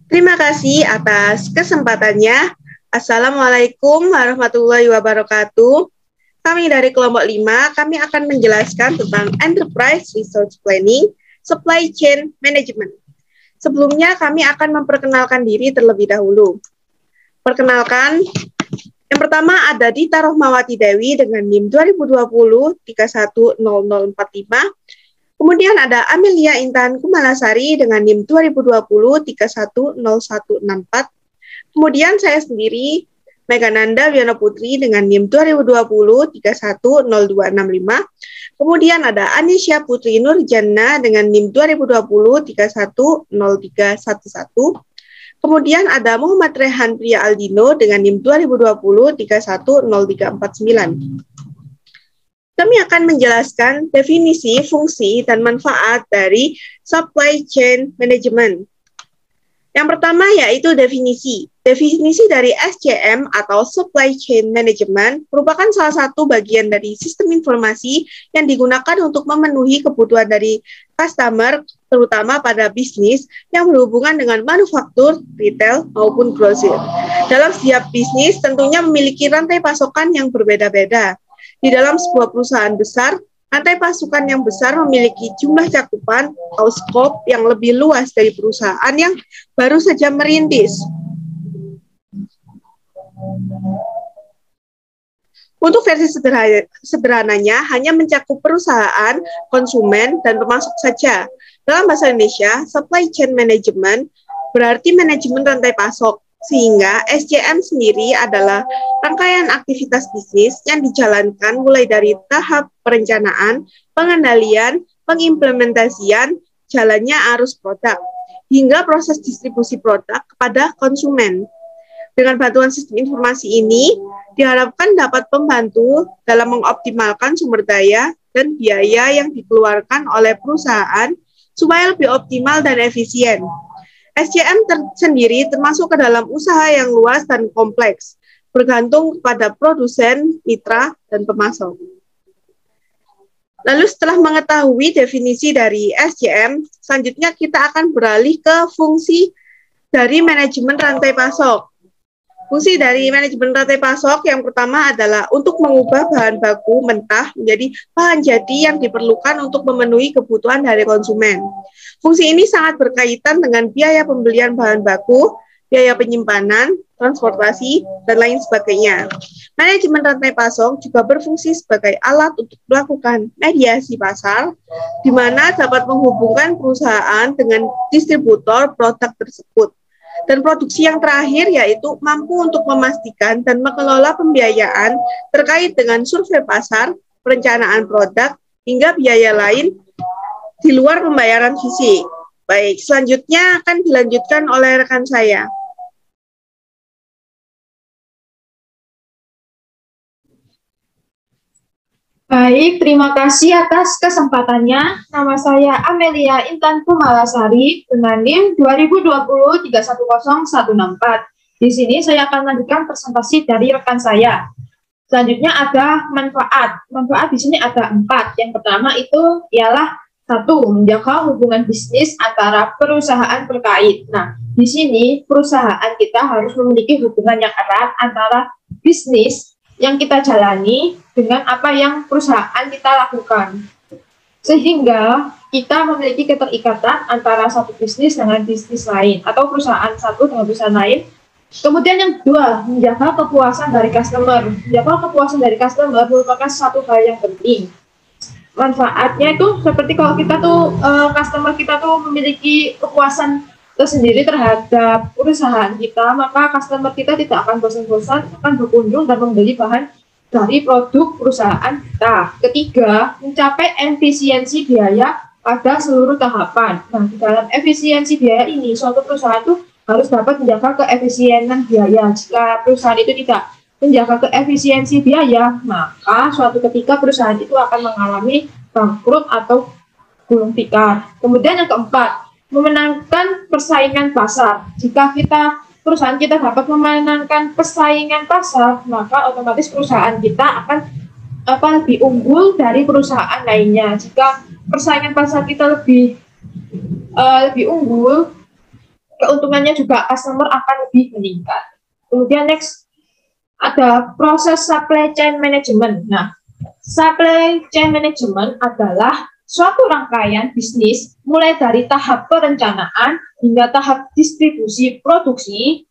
Terima kasih atas kesempatannya. Assalamualaikum warahmatullahi wabarakatuh. Kami dari kelompok 5, kami akan menjelaskan tentang Enterprise Resource Planning, Supply Chain Management. Sebelumnya kami akan memperkenalkan diri terlebih dahulu. Perkenalkan, yang pertama ada Dita Rohmawati Dewi dengan NIM 2020 310045. Kemudian ada Amelia Intan Kumalasari dengan NIM 2020 310164. Kemudian saya sendiri, Megananda Wiana Putri dengan NIM 2020 310265. Kemudian ada Anisya Putri Nurjana dengan NIM 2020 310311. Kemudian ada Muhammad Rehan Priya Aldino dengan NIM 2020 310349. Kami akan menjelaskan definisi, fungsi, dan manfaat dari supply chain management. Yang pertama yaitu definisi. Definisi dari SCM atau supply chain management merupakan salah satu bagian dari sistem informasi yang digunakan untuk memenuhi kebutuhan dari customer, terutama pada bisnis yang berhubungan dengan manufaktur, retail, maupun grosir. Dalam setiap bisnis tentunya memiliki rantai pasokan yang berbeda-beda. Di dalam sebuah perusahaan besar, rantai pasokan yang besar memiliki jumlah cakupan atau skop yang lebih luas dari perusahaan yang baru saja merintis. Untuk versi sederhananya, hanya mencakup perusahaan, konsumen, dan pemasok saja. Dalam bahasa Indonesia, supply chain management berarti manajemen rantai pasok. Sehingga SCM sendiri adalah rangkaian aktivitas bisnis yang dijalankan mulai dari tahap perencanaan, pengendalian, pengimplementasian, jalannya arus produk, hingga proses distribusi produk kepada konsumen. Dengan bantuan sistem informasi ini, diharapkan dapat membantu dalam mengoptimalkan sumber daya dan biaya yang dikeluarkan oleh perusahaan supaya lebih optimal dan efisien. SCM sendiri termasuk ke dalam usaha yang luas dan kompleks, bergantung kepada produsen, mitra, dan pemasok. Lalu setelah mengetahui definisi dari SCM, selanjutnya kita akan beralih ke fungsi dari manajemen rantai pasok. Fungsi dari manajemen rantai pasok yang pertama adalah untuk mengubah bahan baku mentah menjadi bahan jadi yang diperlukan untuk memenuhi kebutuhan dari konsumen. Fungsi ini sangat berkaitan dengan biaya pembelian bahan baku, biaya penyimpanan, transportasi, dan lain sebagainya. Manajemen rantai pasok juga berfungsi sebagai alat untuk melakukan mediasi pasar, di mana dapat menghubungkan perusahaan dengan distributor produk tersebut. Dan produksi yang terakhir yaitu mampu untuk memastikan dan mengelola pembiayaan terkait dengan survei pasar, perencanaan produk, hingga biaya lain di luar pembayaran fisik. Baik, selanjutnya akan dilanjutkan oleh rekan saya. Baik, terima kasih atas kesempatannya. Nama saya Amelia Intan Kumalasari dengan NIM 2020 310164. Di sini saya akan lanjutkan presentasi dari rekan saya. Selanjutnya ada manfaat. Manfaat di sini ada 4. Yang pertama itu ialah 1. Menjaga hubungan bisnis antara perusahaan terkait. Nah, di sini perusahaan kita harus memiliki hubungan yang erat antara bisnis yang kita jalani dengan apa yang perusahaan kita lakukan. Sehingga kita memiliki keterikatan antara satu bisnis dengan bisnis lain, atau perusahaan satu dengan perusahaan lain. Kemudian yang kedua, menjaga kepuasan dari customer. Menjaga kepuasan dari customer merupakan satu hal yang penting. Manfaatnya itu seperti kalau kita tuh, customer kita tuh memiliki kepuasan tersendiri terhadap perusahaan kita, maka customer kita tidak akan bosan-bosan akan berkunjung dan membeli bahan dari produk perusahaan kita. Ketiga, mencapai efisiensi biaya pada seluruh tahapan. Nah, di dalam efisiensi biaya ini, suatu perusahaan itu harus dapat menjaga keefisienan biaya. Jika perusahaan itu tidak menjaga keefisiensi biaya, maka suatu ketika perusahaan itu akan mengalami bangkrut atau gulung tikar. Kemudian yang keempat, memenangkan persaingan pasar. Jika perusahaan kita dapat memenangkan persaingan pasar, maka otomatis perusahaan kita akan lebih unggul dari perusahaan lainnya. Jika persaingan pasar kita lebih unggul, keuntungannya juga customer akan lebih meningkat. Kemudian next ada proses supply chain management. Nah, supply chain management adalah suatu rangkaian bisnis mulai dari tahap perencanaan hingga tahap distribusi produksi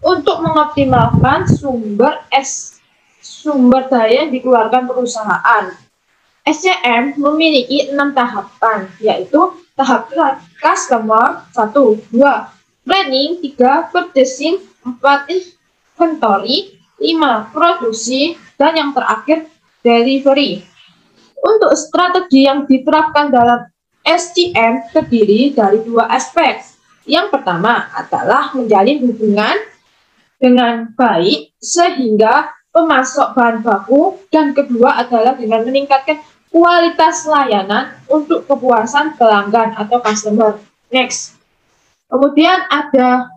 untuk mengoptimalkan sumber daya yang dikeluarkan perusahaan. SCM memiliki 6 tahapan, yaitu tahap customer, 1, 2, planning, 3, purchasing, 4, inventory, 5, produksi, dan yang terakhir, delivery. Untuk strategi yang diterapkan dalam SCM terdiri dari 2 aspek. Yang pertama adalah menjalin hubungan dengan baik sehingga pemasok bahan baku, dan kedua adalah dengan meningkatkan kualitas layanan untuk kepuasan pelanggan atau customer. Next. Kemudian ada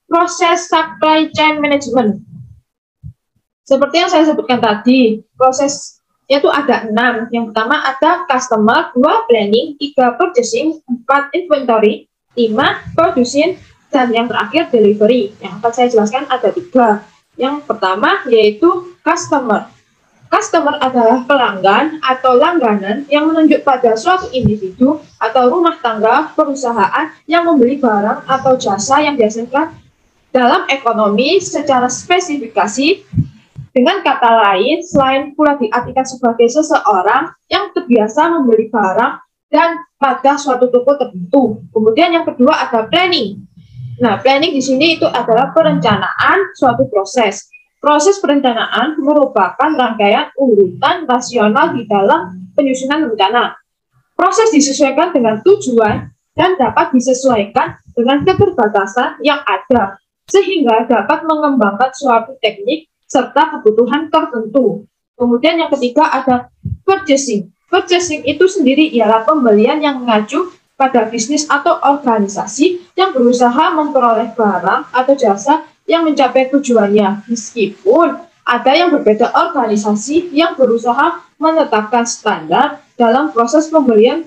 proses supply chain management. Seperti yang saya sebutkan tadi, prosesnya itu ada 6. Yang pertama ada customer, 2 planning, 3 purchasing, 4 inventory, 5 producing, dan yang terakhir delivery. Yang akan saya jelaskan ada 3. Yang pertama yaitu customer. Customer adalah pelanggan atau langganan yang menunjuk pada suatu individu atau rumah tangga perusahaan yang membeli barang atau jasa yang dihasilkan dalam ekonomi secara spesifikasi. Dengan kata lain, selain pula diartikan sebagai seseorang yang terbiasa membeli barang dan pada suatu toko tertentu. Kemudian yang kedua ada planning. Nah, planning di sini itu adalah perencanaan suatu proses. Proses perencanaan merupakan rangkaian urutan rasional di dalam penyusunan rencana. Proses disesuaikan dengan tujuan dan dapat disesuaikan dengan keterbatasan yang ada, sehingga dapat mengembangkan suatu teknik serta kebutuhan tertentu. Kemudian yang ketiga ada purchasing. Purchasing itu sendiri ialah pembelian yang mengacu pada bisnis atau organisasi yang berusaha memperoleh barang atau jasa yang mencapai tujuannya, meskipun ada yang berbeda organisasi yang berusaha menetapkan standar dalam proses pembelian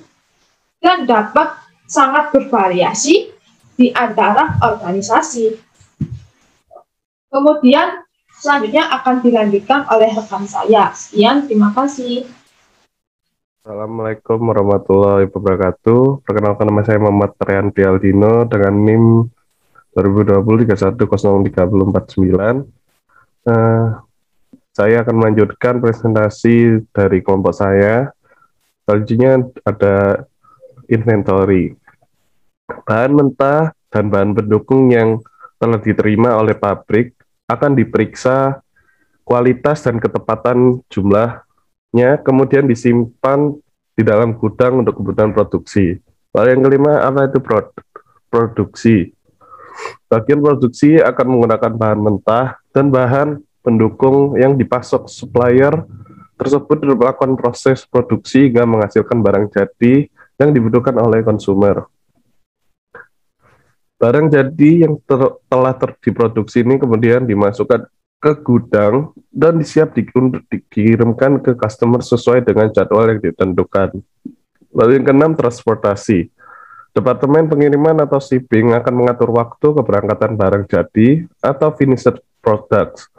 dan dapat sangat bervariasi di antara organisasi. Kemudian selanjutnya akan dilanjutkan oleh rekan saya. Sekian, terima kasih. Assalamualaikum warahmatullahi wabarakatuh. Perkenalkan, nama saya Muhammad Rian Prialdino dengan NIM 2020-310349. Saya akan melanjutkan presentasi dari kelompok saya. Selanjutnya ada inventory. Bahan mentah dan bahan pendukung yang telah diterima oleh pabrik akan diperiksa kualitas dan ketepatan jumlahnya, kemudian disimpan di dalam gudang untuk kebutuhan produksi. Lalu yang kelima, apa itu produksi? Bagian produksi akan menggunakan bahan mentah dan bahan pendukung yang dipasok supplier tersebut melakukan proses produksi hingga menghasilkan barang jadi yang dibutuhkan oleh konsumer. Barang jadi yang telah diproduksi ini kemudian dimasukkan ke gudang dan untuk dikirimkan ke customer sesuai dengan jadwal yang ditentukan. Lalu yang keenam, transportasi. Departemen pengiriman atau shipping akan mengatur waktu keberangkatan barang jadi atau finished products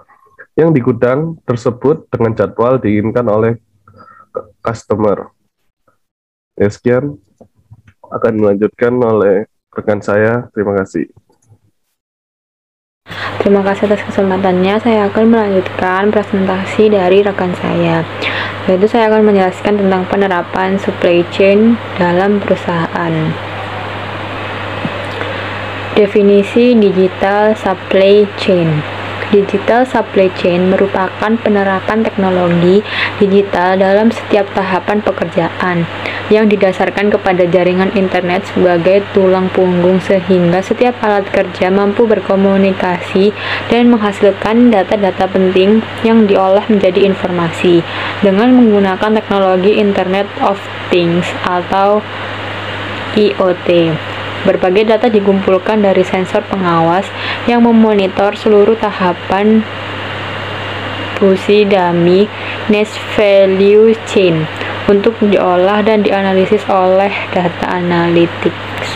yang di gudang tersebut dengan jadwal diinginkan oleh customer. Ya, sekian akan dilanjutkan oleh rekan saya. Terima kasih. Terima kasih atas kesempatannya. Saya akan melanjutkan presentasi dari rekan saya. Yaitu saya akan menjelaskan tentang penerapan supply chain dalam perusahaan. Definisi digital supply chain. Digital supply chain merupakan penerapan teknologi digital dalam setiap tahapan pekerjaan yang didasarkan kepada jaringan internet sebagai tulang punggung, sehingga setiap alat kerja mampu berkomunikasi dan menghasilkan data-data penting yang diolah menjadi informasi dengan menggunakan teknologi Internet of Things atau IoT. Berbagai data dikumpulkan dari sensor pengawas yang memonitor seluruh tahapan dummy next value chain untuk diolah dan dianalisis oleh data analytics.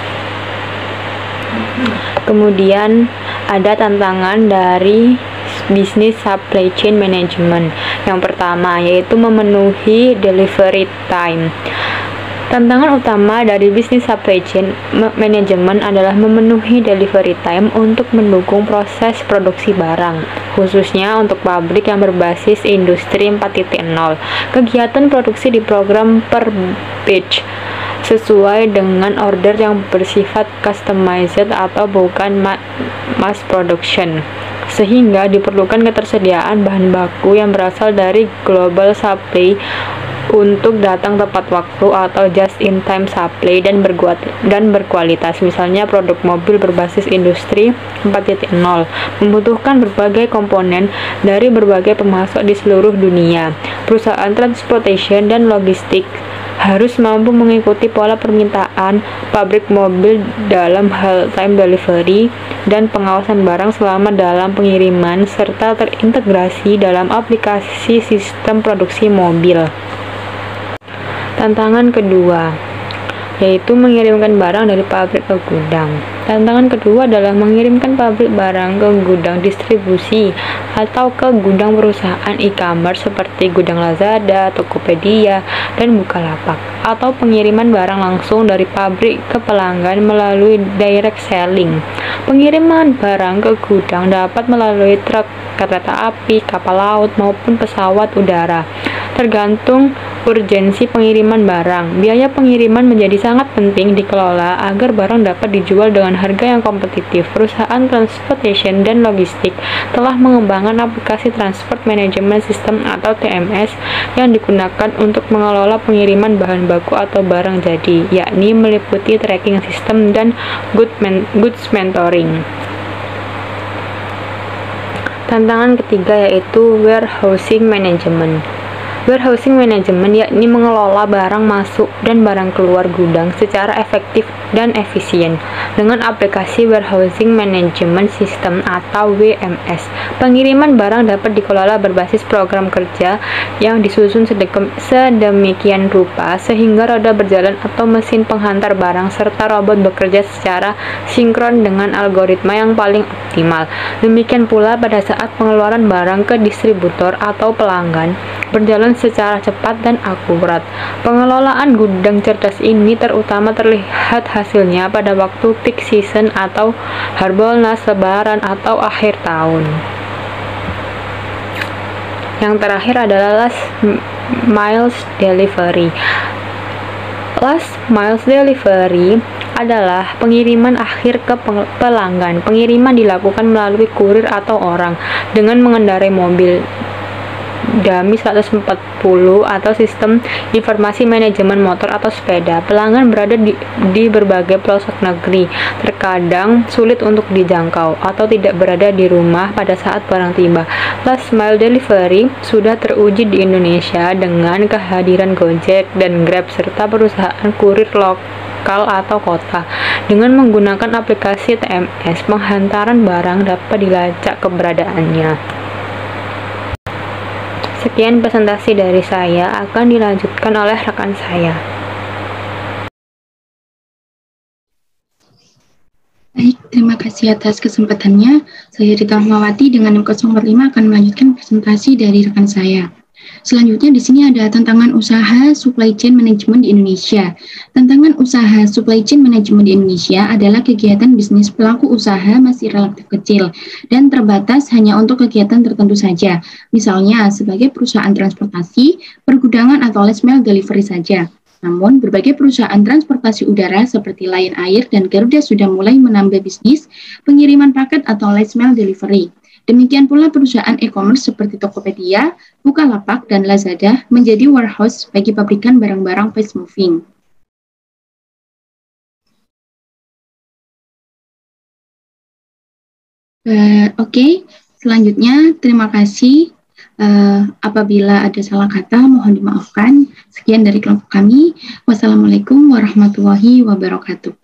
Kemudian ada tantangan dari bisnis supply chain management. Yang pertama yaitu memenuhi delivery time. Tantangan utama dari bisnis supply chain management adalah memenuhi delivery time untuk mendukung proses produksi barang, khususnya untuk pabrik yang berbasis industri 4.0. Kegiatan produksi di program per batch sesuai dengan order yang bersifat customized atau bukan mass production, sehingga diperlukan ketersediaan bahan baku yang berasal dari global supply untuk datang tepat waktu atau just-in-time supply dan berkualitas. Misalnya produk mobil berbasis industri 4.0 membutuhkan berbagai komponen dari berbagai pemasok di seluruh dunia. Perusahaan transportation dan logistik harus mampu mengikuti pola permintaan pabrik mobil dalam hal time delivery dan pengawasan barang selama dalam pengiriman, serta terintegrasi dalam aplikasi sistem produksi mobil. Tantangan kedua yaitu mengirimkan barang dari pabrik ke gudang. Tantangan kedua adalah mengirimkan pabrik barang ke gudang distribusi atau ke gudang perusahaan e-commerce seperti gudang Lazada, Tokopedia, dan Bukalapak, atau pengiriman barang langsung dari pabrik ke pelanggan melalui direct selling. Pengiriman barang ke gudang dapat melalui truk, kereta api, kapal laut, maupun pesawat udara. Tergantung urgensi pengiriman barang, biaya pengiriman menjadi sangat penting dikelola agar barang dapat dijual dengan harga yang kompetitif. Perusahaan transportation dan logistik telah mengembangkan aplikasi Transport Management System atau TMS yang digunakan untuk mengelola pengiriman bahan baku atau barang jadi, yakni meliputi tracking system dan goods mentoring. Tantangan ketiga yaitu warehousing management. Warehousing management yakni mengelola barang masuk dan barang keluar gudang secara efektif dan efisien dengan aplikasi Warehousing Management System atau WMS. Pengiriman barang dapat dikelola berbasis program kerja yang disusun sedemikian rupa sehingga roda berjalan atau mesin penghantar barang serta robot bekerja secara sinkron dengan algoritma yang paling optimal. Demikian pula pada saat pengeluaran barang ke distributor atau pelanggan berjalan secara cepat dan akurat. Pengelolaan gudang cerdas ini terutama terlihat hasilnya pada waktu peak season atau Harbolnas, Lebaran, atau akhir tahun. Yang terakhir adalah last miles delivery. Last miles delivery adalah pengiriman akhir ke pelanggan. Pengiriman dilakukan melalui kurir atau orang dengan mengendarai mobil dummy 140 atau sistem informasi manajemen motor atau sepeda. Pelanggan berada di berbagai pelosok negeri, terkadang sulit untuk dijangkau atau tidak berada di rumah pada saat barang tiba. Last mile delivery sudah teruji di Indonesia dengan kehadiran Gojek dan Grab serta perusahaan kurir lokal atau kota. Dengan menggunakan aplikasi TMS, penghantaran barang dapat dilacak keberadaannya. Sekian presentasi dari saya, akan dilanjutkan oleh rekan saya. Baik, terima kasih atas kesempatannya. Saya Rita Rahmawati dengan 605 akan melanjutkan presentasi dari rekan saya. Selanjutnya di sini ada tantangan usaha supply chain management di Indonesia. Tantangan usaha supply chain management di Indonesia adalah kegiatan bisnis pelaku usaha masih relatif kecil dan terbatas hanya untuk kegiatan tertentu saja. Misalnya sebagai perusahaan transportasi, pergudangan atau last mile delivery saja. Namun, berbagai perusahaan transportasi udara seperti Lion Air dan Garuda sudah mulai menambah bisnis pengiriman paket atau last mile delivery. Demikian pula perusahaan e-commerce seperti Tokopedia, Bukalapak, dan Lazada menjadi warehouse bagi pabrikan barang-barang fast moving. Oke, selanjutnya terima kasih. Apabila ada salah kata, mohon dimaafkan. Sekian dari kelompok kami. Wassalamualaikum warahmatullahi wabarakatuh.